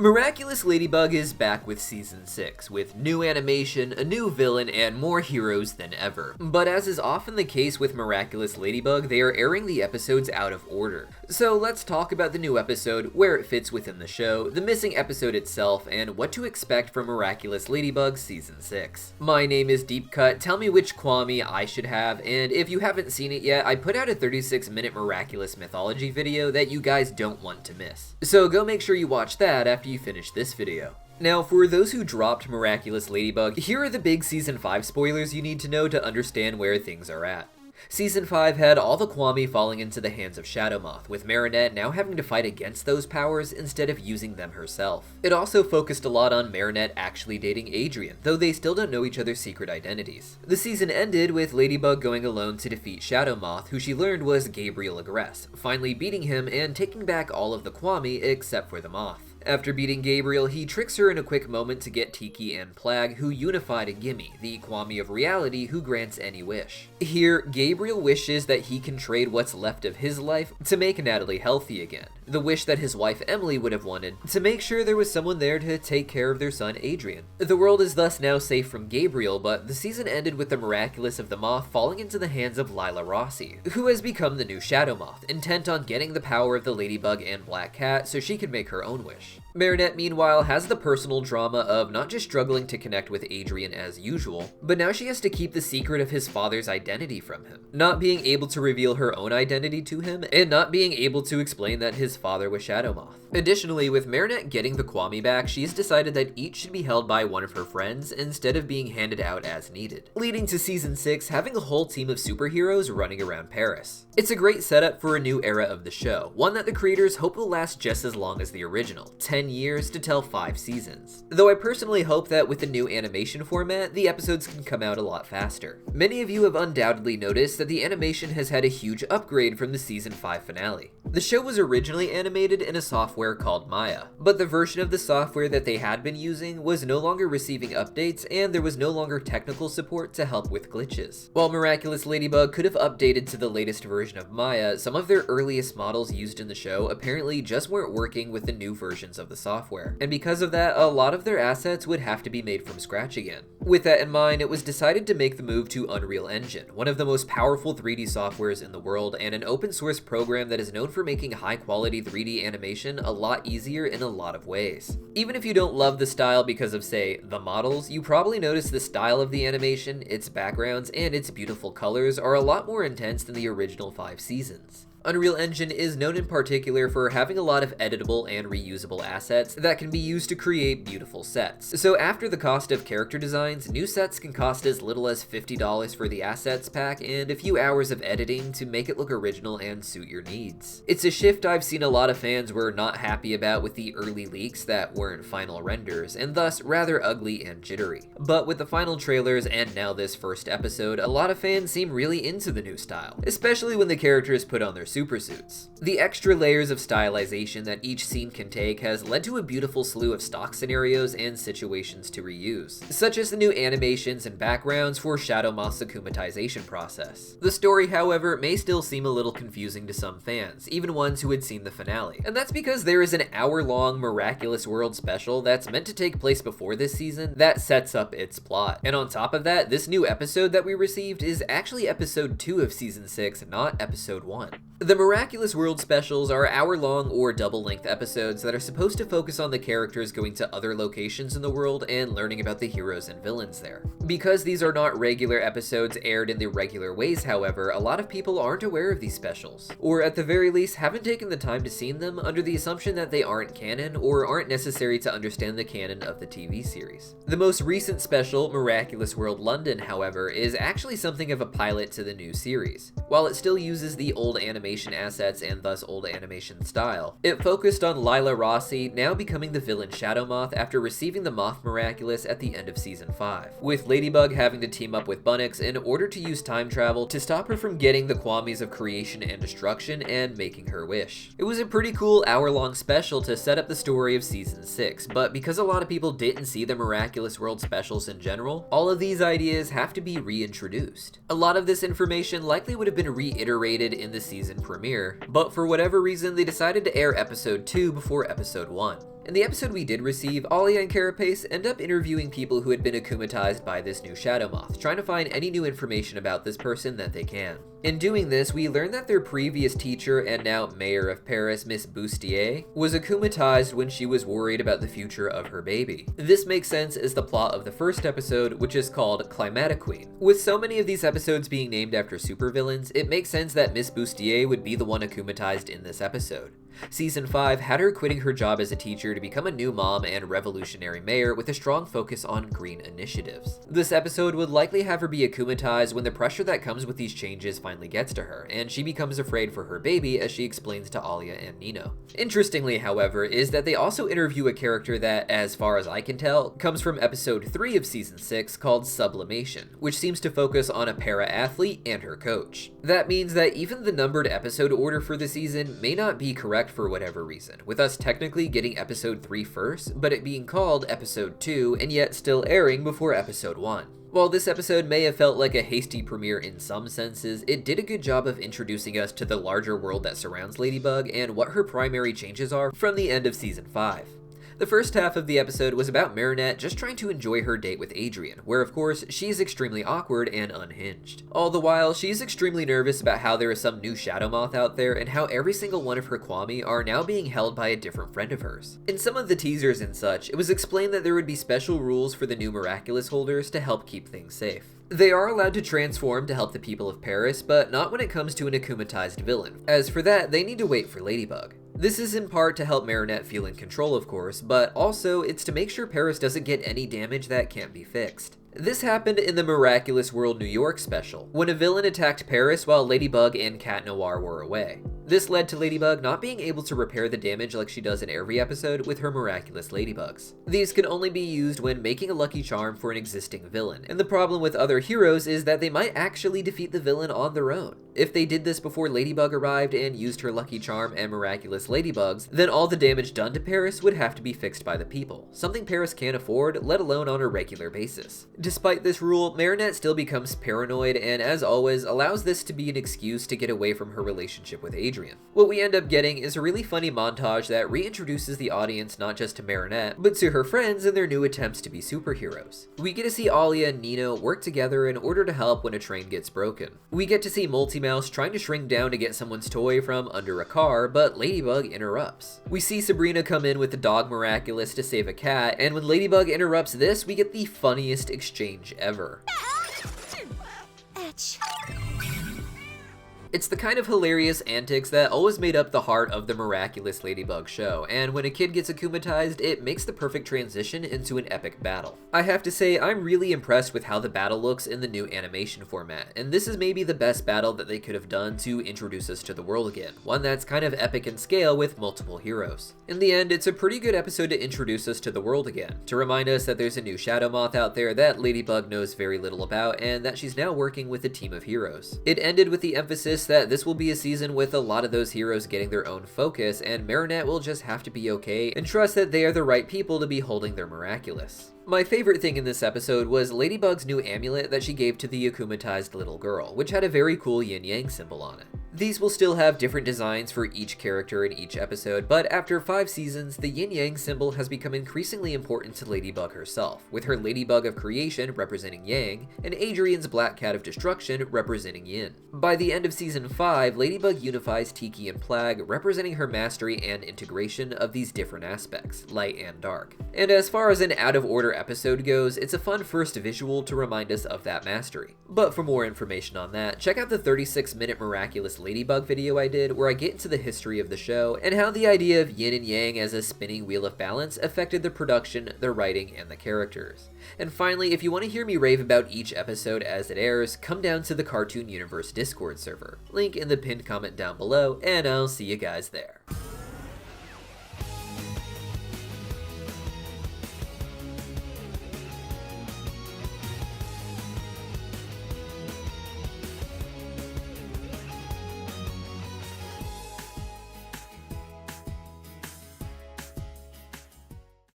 Miraculous Ladybug is back with Season 6, with new animation, a new villain, and more heroes than ever. But as is often the case with Miraculous Ladybug, they are airing the episodes out of order. So let's talk about the new episode, where it fits within the show, the missing episode itself, and what to expect from Miraculous Ladybug Season 6. My name is Deepcut, tell me which Kwami I should have, and if you haven't seen it yet, I put out a 36-minute Miraculous Mythology video that you guys don't want to miss. So go make sure you watch that after you finish this video. Now, for those who dropped Miraculous Ladybug, here are the big Season 5 spoilers you need to know to understand where things are at. Season 5 had all the Kwami falling into the hands of Shadowmoth, with Marinette now having to fight against those powers instead of using them herself. It also focused a lot on Marinette actually dating Adrien, though they still don't know each other's secret identities. The season ended with Ladybug going alone to defeat Shadowmoth, who she learned was Gabriel Agreste, finally beating him and taking back all of the Kwami except for the Moth. After beating Gabriel, he tricks her in a quick moment to get Tiki and Plag, who unified a Gimme, the Kwami of reality who grants any wish. Here, Gabriel wishes that he can trade what's left of his life to make Natalie healthy again, the wish that his wife Emily would have wanted, to make sure there was someone there to take care of their son Adrien. The world is thus now safe from Gabriel, but the season ended with the Miraculous of the Moth falling into the hands of Lila Rossi, who has become the new Shadowmoth, intent on getting the power of the Ladybug and Black Cat so she can make her own wish. Marinette, meanwhile, has the personal drama of not just struggling to connect with Adrien as usual, but now she has to keep the secret of his father's identity from him, not being able to reveal her own identity to him, and not being able to explain that his father was Shadowmoth. Additionally, with Marinette getting the Kwami back, she's decided that each should be held by one of her friends instead of being handed out as needed, leading to Season 6 having a whole team of superheroes running around Paris. It's a great setup for a new era of the show, one that the creators hope will last just as long as the original, 10 years to tell 5 seasons. Though I personally hope that with the new animation format, the episodes can come out a lot faster. Many of you have undoubtedly noticed that the animation has had a huge upgrade from the Season 5 finale. The show was originally animated in a software called Maya, but the version of the software that they had been using was no longer receiving updates and there was no longer technical support to help with glitches. While Miraculous Ladybug could have updated to the latest version of Maya, some of their earliest models used in the show apparently just weren't working with the new versions of the software, and because of that, a lot of their assets would have to be made from scratch again. With that in mind, it was decided to make the move to Unreal Engine, one of the most powerful 3D softwares in the world and an open source program that is known for making high quality 3D animation a lot easier in a lot of ways. Even if you don't love the style because of, say, the models, you probably notice the style of the animation, its backgrounds, and its beautiful colors are a lot more intense than the original 5 seasons. Unreal Engine is known in particular for having a lot of editable and reusable assets that can be used to create beautiful sets. So after the cost of character designs, new sets can cost as little as $50 for the assets pack and a few hours of editing to make it look original and suit your needs. It's a shift I've seen a lot of fans were not happy about with the early leaks that weren't final renders, and thus rather ugly and jittery. But with the final trailers and now this first episode, a lot of fans seem really into the new style, especially when the character is put on their supersuits. The extra layers of stylization that each scene can take has led to a beautiful slew of stock scenarios and situations to reuse, such as the new animations and backgrounds for Shadowmoth's akumatization process. The story, however, may still seem a little confusing to some fans, even ones who had seen the finale, and that's because there is an hour-long Miraculous World special that's meant to take place before this season that sets up its plot. And on top of that, this new episode that we received is actually episode 2 of Season 6, not episode 1. The Miraculous World specials are hour-long or double-length episodes that are supposed to focus on the characters going to other locations in the world and learning about the heroes and villains there. Because these are not regular episodes aired in the regular ways, however, a lot of people aren't aware of these specials, or at the very least haven't taken the time to see them under the assumption that they aren't canon or aren't necessary to understand the canon of the TV series. The most recent special, Miraculous World London, however, is actually something of a pilot to the new series. While it still uses the old animation assets and thus old animation style, it focused on Lila Rossi now becoming the villain Shadowmoth after receiving the Moth Miraculous at the end of Season 5, with Ladybug having to team up with Bunnix in order to use time travel to stop her from getting the Kwamis of creation and destruction and making her wish. It was a pretty cool hour-long special to set up the story of Season 6, but because a lot of people didn't see the Miraculous World specials in general, all of these ideas have to be reintroduced. A lot of this information likely would have been reiterated in the season premiere, but for whatever reason they decided to air episode 2 before episode 1. In the episode we did receive, Alia and Carapace end up interviewing people who had been akumatized by this new Shadow Moth, trying to find any new information about this person that they can. In doing this, we learn that their previous teacher and now mayor of Paris, Miss Bustier, was akumatized when she was worried about the future of her baby. This makes sense as the plot of the first episode, which is called Climatic Queen. With so many of these episodes being named after supervillains, it makes sense that Miss Bustier would be the one akumatized in this episode. Season 5 had her quitting her job as a teacher to become a new mom and revolutionary mayor with a strong focus on green initiatives. This episode would likely have her be akumatized when the pressure that comes with these changes finally gets to her, and she becomes afraid for her baby as she explains to Alia and Nino. Interestingly, however, is that they also interview a character that, as far as I can tell, comes from episode 3 of season 6 called Sublimation, which seems to focus on a para-athlete and her coach. That means that even the numbered episode order for the season may not be correct for whatever reason, with us technically getting episode 3 first, but it being called episode 2 and yet still airing before episode 1. While this episode may have felt like a hasty premiere in some senses, it did a good job of introducing us to the larger world that surrounds Ladybug and what her primary changes are from the end of season 5. The first half of the episode was about Marinette just trying to enjoy her date with Adrien, where of course she's extremely awkward and unhinged. All the while, she's extremely nervous about how there is some new Shadow Moth out there and how every single one of her Kwami are now being held by a different friend of hers. In some of the teasers and such, it was explained that there would be special rules for the new Miraculous holders to help keep things safe. They are allowed to transform to help the people of Paris, but not when it comes to an akumatized villain. As for that, they need to wait for Ladybug. This is in part to help Marinette feel in control, of course, but also it's to make sure Paris doesn't get any damage that can't be fixed. This happened in the Miraculous World New York special, when a villain attacked Paris while Ladybug and Cat Noir were away. This led to Ladybug not being able to repair the damage like she does in every episode with her Miraculous Ladybugs. These can only be used when making a lucky charm for an existing villain, and the problem with other heroes is that they might actually defeat the villain on their own. If they did this before Ladybug arrived and used her lucky charm and Miraculous Ladybugs, then all the damage done to Paris would have to be fixed by the people, something Paris can't afford, let alone on a regular basis. Despite this rule, Marinette still becomes paranoid and, as always, allows this to be an excuse to get away from her relationship with Adrien. What we end up getting is a really funny montage that reintroduces the audience not just to Marinette, but to her friends and their new attempts to be superheroes. We get to see Alia and Nino work together in order to help when a train gets broken. We get to see Multimouse trying to shrink down to get someone's toy from under a car, but Ladybug interrupts. We see Sabrina come in with the dog Miraculous to save a cat, and when Ladybug interrupts this, we get the funniest exchange ever. It's the kind of hilarious antics that always made up the heart of the Miraculous Ladybug show, and when a kid gets akumatized, it makes the perfect transition into an epic battle. I have to say, I'm really impressed with how the battle looks in the new animation format, and this is maybe the best battle that they could have done to introduce us to the world again, one that's kind of epic in scale with multiple heroes. In the end, it's a pretty good episode to introduce us to the world again, to remind us that there's a new Shadow Moth out there that Ladybug knows very little about, and that she's now working with a team of heroes. It ended with the emphasis that this will be a season with a lot of those heroes getting their own focus, and Marinette will just have to be okay and trust that they are the right people to be holding their Miraculous. My favorite thing in this episode was Ladybug's new amulet that she gave to the akumatized little girl, which had a very cool yin-yang symbol on it. These will still have different designs for each character in each episode, but after 5 seasons, the yin-yang symbol has become increasingly important to Ladybug herself, with her Ladybug of Creation representing Yang, and Adrien's Black Cat of Destruction representing Yin. By the end of season 5, Ladybug unifies Tiki and Plag, representing her mastery and integration of these different aspects, light and dark. And as far as an out-of-order episode goes, it's a fun first visual to remind us of that mastery. But for more information on that, check out the 36-minute Miraculous Ladybug video I did, where I get into the history of the show and how the idea of yin and yang as a spinning wheel of balance affected the production, the writing, and the characters. And finally, if you want to hear me rave about each episode as it airs, come down to the Cartoon Universe Discord server. Link in the pinned comment down below, and I'll see you guys there.